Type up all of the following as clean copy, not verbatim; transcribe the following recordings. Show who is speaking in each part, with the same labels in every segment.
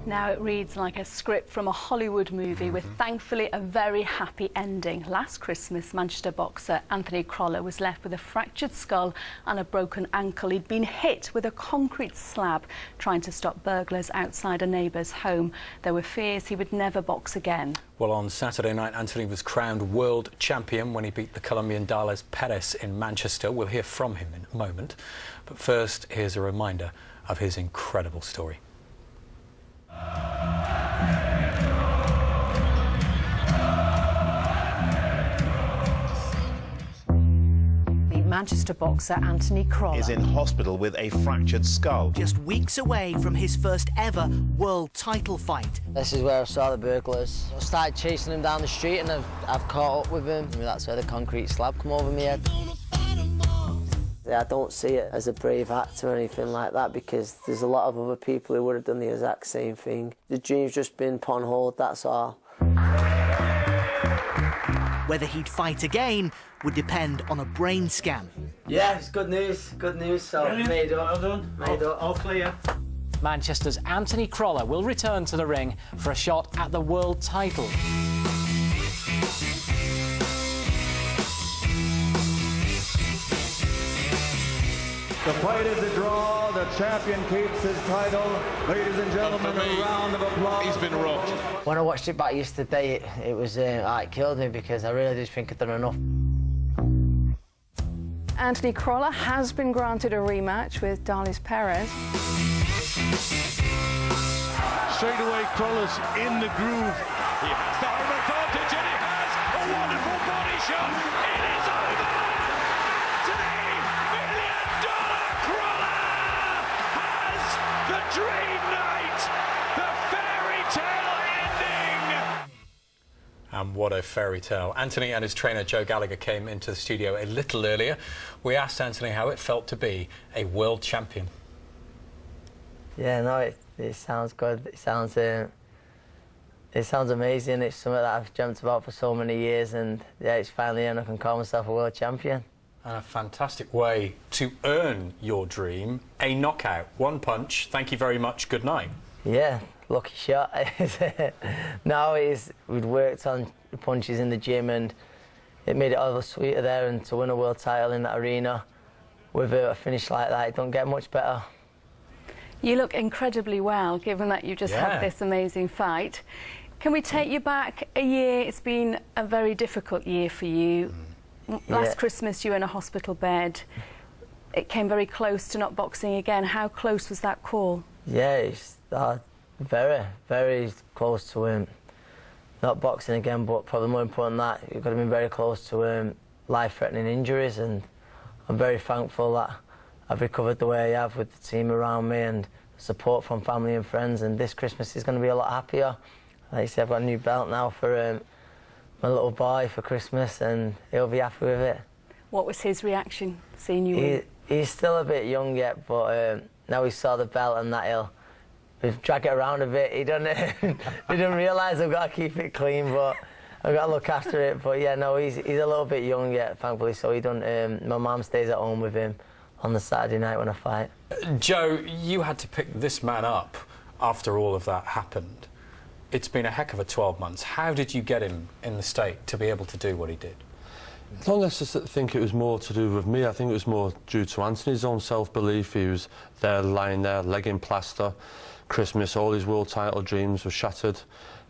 Speaker 1: Now it reads like a script from a Hollywood movie with thankfully a very happy ending. Last Christmas, Manchester boxer Anthony Crolla was left with a fractured skull and a broken ankle. He'd been hit with a concrete slab trying to stop burglars outside a neighbour's home. There were fears he would never box again.
Speaker 2: Well, on Saturday night, Anthony was crowned world champion when he beat the Colombian Gallagher in Manchester. We'll hear from him in a moment. But first, here's a reminder of his incredible story.
Speaker 3: The Manchester boxer Anthony Crolla
Speaker 4: is in hospital with a fractured skull.
Speaker 5: Just weeks away from his first ever world title fight.
Speaker 6: This is where I saw the burglars. I started chasing him down the street and I've caught up with him. That's where the concrete slab come over my head. I don't see it as a brave act or anything like that, because there's a lot of other people who would have done the exact same thing. The dream's just been put on hold, that's all.
Speaker 5: Whether he'd fight again would depend on a brain scan.
Speaker 6: Yeah, it's good news, so made up.
Speaker 7: Well done.
Speaker 6: Made up.
Speaker 7: All clear.
Speaker 3: Manchester's Anthony Crolla will return to the ring for a shot at the world title.
Speaker 8: The fight is a draw. The champion keeps his title. Ladies and gentlemen, a round of applause.
Speaker 9: He's been robbed.
Speaker 6: When I watched it back yesterday, it was it killed me, because I really did think I'd done enough.
Speaker 10: Anthony Crolla has been granted a rematch with Gallagher.
Speaker 9: Straight away, Crolla's in the groove. He has the home advantage, and he has a wonderful body shot. It is over! Crolla has the dream night, the fairy tale ending.
Speaker 2: And what a fairy tale. Anthony and his trainer Joe Gallagher came into the studio a little earlier. We asked Anthony how it felt to be a world champion.
Speaker 6: Yeah, no, it sounds good. It sounds amazing. It's something that I've dreamt about for so many years, and yeah, it's finally here and I can call myself a world champion.
Speaker 2: And a fantastic way to earn your dream, a knockout, one punch. Thank you very much. Good night.
Speaker 6: Yeah, lucky shot. No, we'd worked on the punches in the gym, and it made it all sweeter there, and to win a world title in that arena with a finish like that, it don't get much better.
Speaker 1: You look incredibly well, given that you just had this amazing fight. Can we take you back a year? It's been a very difficult year for you. Last Christmas you were in a hospital bed. It came very close to not boxing again. How close was that call?
Speaker 6: Yeah, it's very, very close to not boxing again, but probably more important than that, you've got to be very close to life-threatening injuries, and I'm very thankful that I've recovered the way I have with the team around me and support from family and friends, and this Christmas is going to be a lot happier. Like I said, I've got a new belt now for my little boy for Christmas, and he'll be happy with it.
Speaker 1: What was his reaction, seeing you win?
Speaker 6: He's still a bit young yet, but now he saw the belt and that we've dragged it around a bit. He didn't realise I've got to keep it clean, but I've got to look after it. But yeah, no, he's a little bit young yet, thankfully, so my mum stays at home with him on the Saturday night when I fight.
Speaker 2: Joe, you had to pick this man up after all of that happened. It's been a heck of a 12 months. How did you get him in the state to be able to do what he did?
Speaker 11: I don't necessarily think it was more to do with me. I think it was more due to Anthony's own self-belief. He was there, lying there, leg in plaster. Christmas, all his world title dreams were shattered.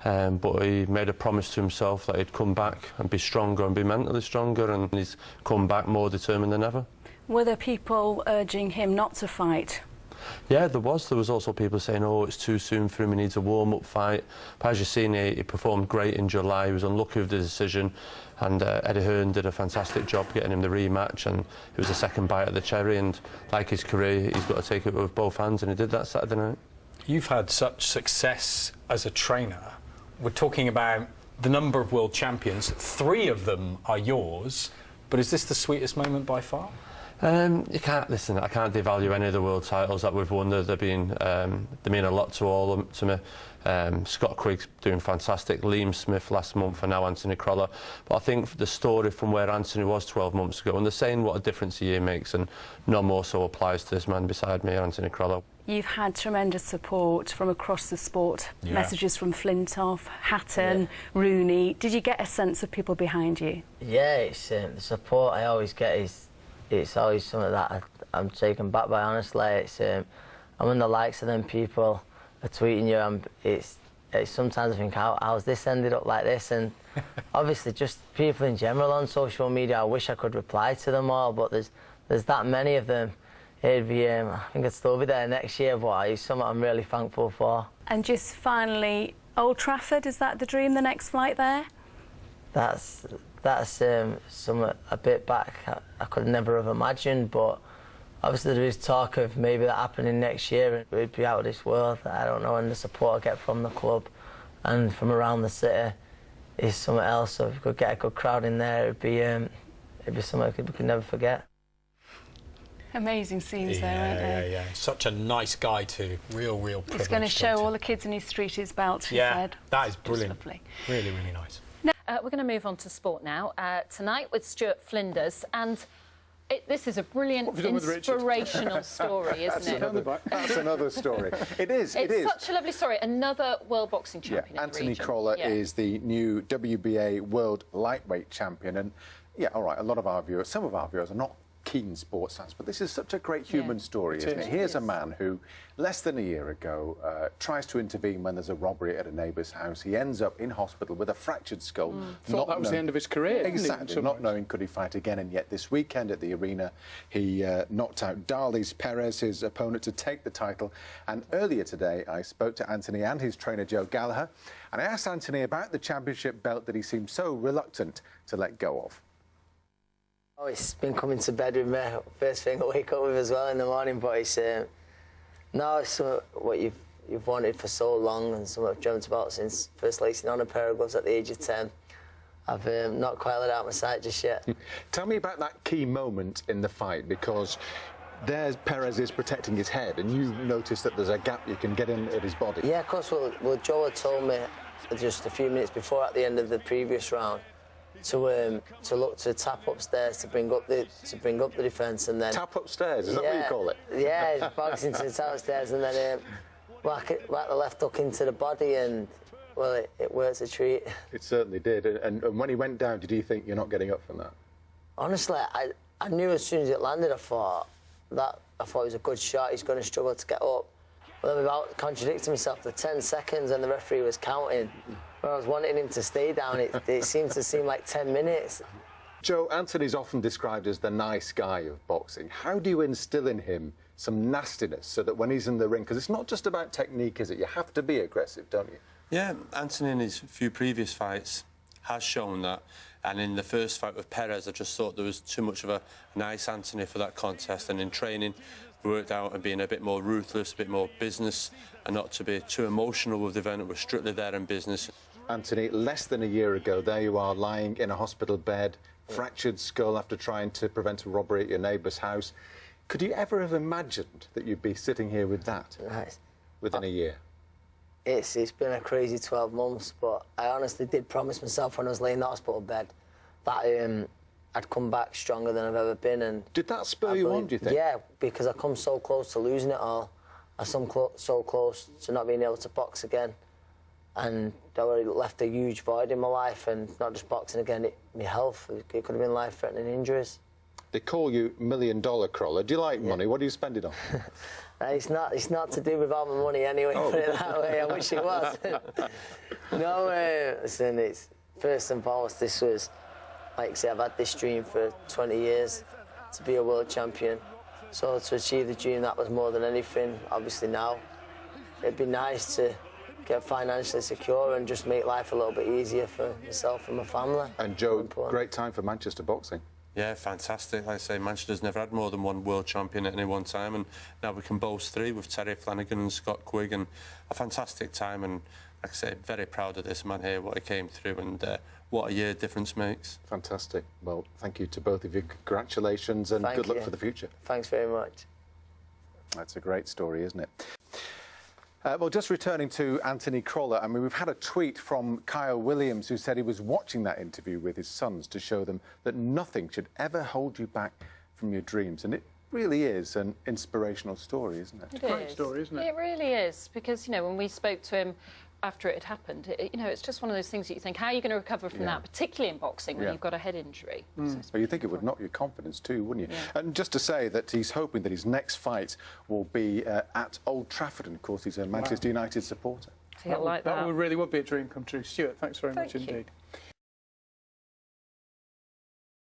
Speaker 11: But he made a promise to himself that he'd come back and be stronger and be mentally stronger, and he's come back more determined than ever.
Speaker 1: Were there people urging him not to fight?
Speaker 11: Yeah, there was also people saying, oh, it's too soon for him, he needs a warm-up fight. But as you've seen, he performed great in July. He was unlucky with the decision, and Eddie Hearn did a fantastic job getting him the rematch, and it was a second bite at the cherry, and like his career, he's got to take it with both hands, and he did that Saturday night. You've
Speaker 2: had such success as a trainer. We're talking about the number of world champions. 3 of them are yours, but is this the sweetest moment by far?
Speaker 11: You can't listen. I can't devalue any of the world titles that we've won. They mean a lot to all of them, to me. Scott Quigg's doing fantastic. Liam Smith last month, and now Anthony Crolla. But I think the story from where Anthony was 12 months ago, and they're saying what a difference a year makes, and no more so applies to this man beside me, Anthony Crolla.
Speaker 1: You've had tremendous support from across the sport.
Speaker 2: Yeah.
Speaker 1: Messages from Flintoff, Hatton, Rooney. Did you get a sense of people behind you?
Speaker 6: Yeah, it's the support I always get is. It's always something that I'm taken back by, honestly. It's and when the likes of them people are tweeting you, it's sometimes I think, how's this ended up like this? And obviously just people in general on social media, I wish I could reply to them all, but there's that many of them. It'd be, I think I'd still be there next year, but it's something I'm really thankful for.
Speaker 1: And just finally, Old Trafford, is that the dream, the next flight there?
Speaker 6: That's something a bit back I could never have imagined, but obviously there is talk of maybe that happening next year and we'd be out of this world. I don't know, and the support I get from the club and from around the city is something else. So if we could get a good crowd in there, it'd be something we could never forget.
Speaker 1: Amazing scenes there, aren't they?
Speaker 2: Yeah. Such a nice guy too. Real privilege.
Speaker 1: He's going to show all the kids in his street his belt, he said.
Speaker 2: That is brilliant.
Speaker 1: Lovely.
Speaker 2: Really nice.
Speaker 7: We're going to move on to sport now. Tonight with Stuart Flinders, and this is a brilliant, inspirational story, isn't it?
Speaker 12: That's another story. It is.
Speaker 7: It's such a lovely story. Another world boxing champion.
Speaker 12: Yeah, Anthony Crolla is the new WBA World Lightweight Champion, and all right, some of our viewers are not keen sports fans, but this is such a great human story, isn't it? Here's a man who, less than a year ago, tries to intervene when there's a robbery at a neighbour's house. He ends up in hospital with a fractured skull.
Speaker 13: Thought that was the end of his career.
Speaker 12: Exactly, not knowing could he fight again, and yet this weekend at the arena, he knocked out Darlis Perez, his opponent, to take the title. And earlier today, I spoke to Anthony and his trainer, Joe Gallagher, and I asked Anthony about the championship belt that he seemed so reluctant to let go of.
Speaker 6: Oh, it's been coming to bed with me. First thing I wake up with as well in the morning, but it's what you've wanted for so long and something I've dreamt about since first lacing on a pair of gloves at the age of 10. I've not quite let out my sight just yet.
Speaker 12: Tell me about that key moment in the fight, because there's Perez is protecting his head, and you notice that there's a gap you can get in at his body.
Speaker 6: Yeah, of course. Well, Joe had told me just a few minutes before, at the end of the previous round, to look to tap upstairs to bring up the defence, and then
Speaker 12: tap upstairs. Is that what you call it?
Speaker 6: Yeah, boxing to the top stairs, and then whack the left hook into the body, and well, it works a treat.
Speaker 12: It certainly did. And when he went down, did you think you're not getting up from that?
Speaker 6: Honestly, I knew as soon as it landed, I thought it was a good shot. He's going to struggle to get up. But then, without contradicting myself, the 10 seconds and the referee was counting, where I was wanting him to stay down, it seemed to seem like 10 minutes.
Speaker 12: Joe, Anthony's often described as the nice guy of boxing. How do you instill in him some nastiness so that when he's in the ring, because it's not just about technique, is it? You have to be aggressive, don't you?
Speaker 11: Yeah, Anthony in his few previous fights has shown that. And in the first fight with Perez, I just thought there was too much of a nice Anthony for that contest. And in training, we worked out on being a bit more ruthless, a bit more business, and not to be too emotional with the event. We're strictly there in business.
Speaker 12: Anthony, less than a year ago, there you are lying in a hospital bed, fractured skull after trying to prevent a robbery at your neighbour's house. Could you ever have imagined that you'd be sitting here with that within a year?
Speaker 6: It's been a crazy 12 months, but I honestly did promise myself when I was laying in the hospital bed that I'd come back stronger than I've ever been. And
Speaker 12: did that spur you on, do you think?
Speaker 6: Yeah, because I come so close to losing it all. I come so close to not being able to box again. And that already left a huge void in my life, and not just boxing again, my health. It could have been life-threatening injuries.
Speaker 12: They call you $1 Million Crolla. Do you like money? What do you spend it on?
Speaker 6: It's not to do with all my money anyway, put it that way. I wish it was. No, listen, it's first and foremost, this was, like I say, I've had this dream for 20 years to be a world champion. So to achieve the dream, that was more than anything. Obviously now, it'd be nice to get financially secure and just make life a little bit easier for myself and my family.
Speaker 12: And Joe, great time for Manchester boxing.
Speaker 11: Yeah, fantastic. Like I say, Manchester's never had more than one world champion at any one time, and now we can boast three with Terry Flanagan and Scott Quigg, and a fantastic time. And like I say, very proud of this man here, what he came through, and what a year difference makes.
Speaker 12: Fantastic. Well, thank you to both of you. Congratulations and good luck for the future.
Speaker 6: Thanks very much.
Speaker 12: That's a great story, isn't it? Well, just returning to Anthony Crolla, I mean, we've had a tweet from Kyle Williams who said he was watching that interview with his sons to show them that nothing should ever hold you back from your dreams. And it really is an inspirational story, isn't it?
Speaker 7: It's a great
Speaker 13: story, isn't it?
Speaker 7: It really is, because, you know, when we spoke to him after it had happened, you know, it's just one of those things that you think, how are you going to recover from that, particularly in boxing when you've got a head injury?
Speaker 12: Well, you think it would knock your confidence too, wouldn't you? And just to say that he's hoping that his next fight will be at Old Trafford, and of course he's a Manchester United supporter.
Speaker 7: I feel like that.
Speaker 13: That really would be a dream come true. Stuart, thanks very much indeed.